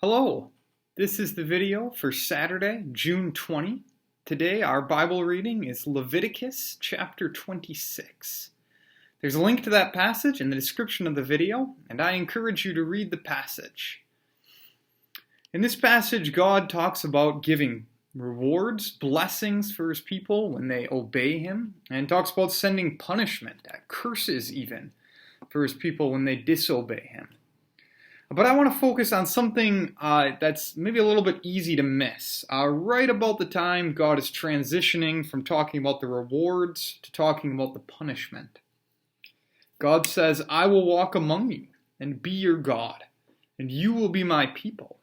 Hello, this is the video for Saturday, June 20. Today our Bible reading is Leviticus chapter 26. There's a link to that passage in the description of the video, and I encourage you to read the passage. In this passage, God talks about giving rewards, blessings for his people when they obey him, and talks about sending punishment, curses even, for his people when they disobey him. But I want to focus on something that's maybe a little bit easy to miss. Right about the time God is transitioning from talking about the rewards to talking about the punishment. God says, "I will walk among you and be your God, and you will be my people."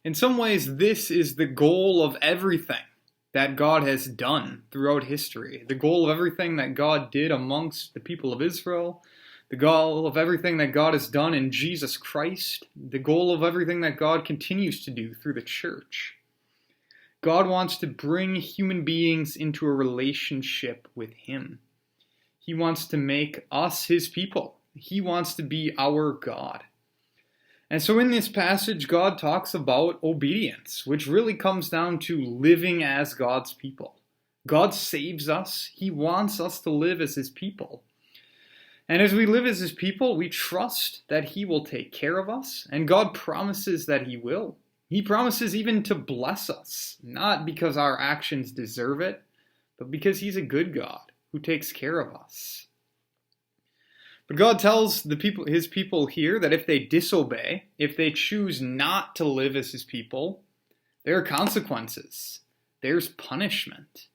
In some ways, this is the goal of everything that God has done throughout history. The goal of everything that God did amongst the people of Israel. The goal of everything that God has done in Jesus Christ, the goal of everything that God continues to do through the church. God wants to bring human beings into a relationship with him. He wants to make us his people. He wants to be our God. And so in this passage, God talks about obedience, which really comes down to living as God's people. God saves us. He wants us to live as his people. And as we live as his people, we trust that he will take care of us, and God promises that he will. He promises even to bless us, not because our actions deserve it, but because he's a good God who takes care of us. But God tells his people here that if they disobey, if they choose not to live as his people, there are consequences. There's punishment.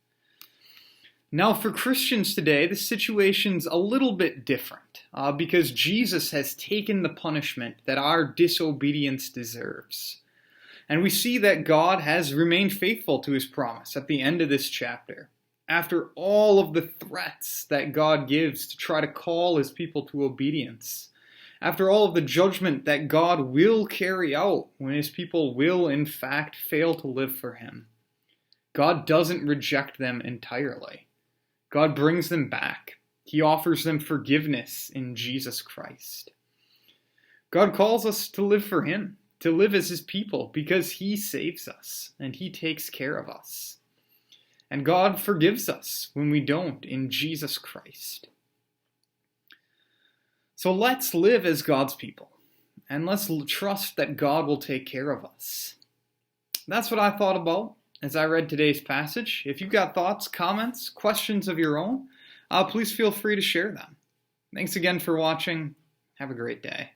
Now, for Christians today, the situation's a little bit different because Jesus has taken the punishment that our disobedience deserves. And we see that God has remained faithful to his promise at the end of this chapter. After all of the threats that God gives to try to call his people to obedience, after all of the judgment that God will carry out when his people will, in fact, fail to live for him, God doesn't reject them entirely. God brings them back. He offers them forgiveness in Jesus Christ. God calls us to live for him, to live as his people, because he saves us and he takes care of us. And God forgives us when we don't in Jesus Christ. So let's live as God's people, and let's trust that God will take care of us. That's what I thought about as I read today's passage. If you've got thoughts, comments, questions of your own, please feel free to share them. Thanks again for watching. Have a great day.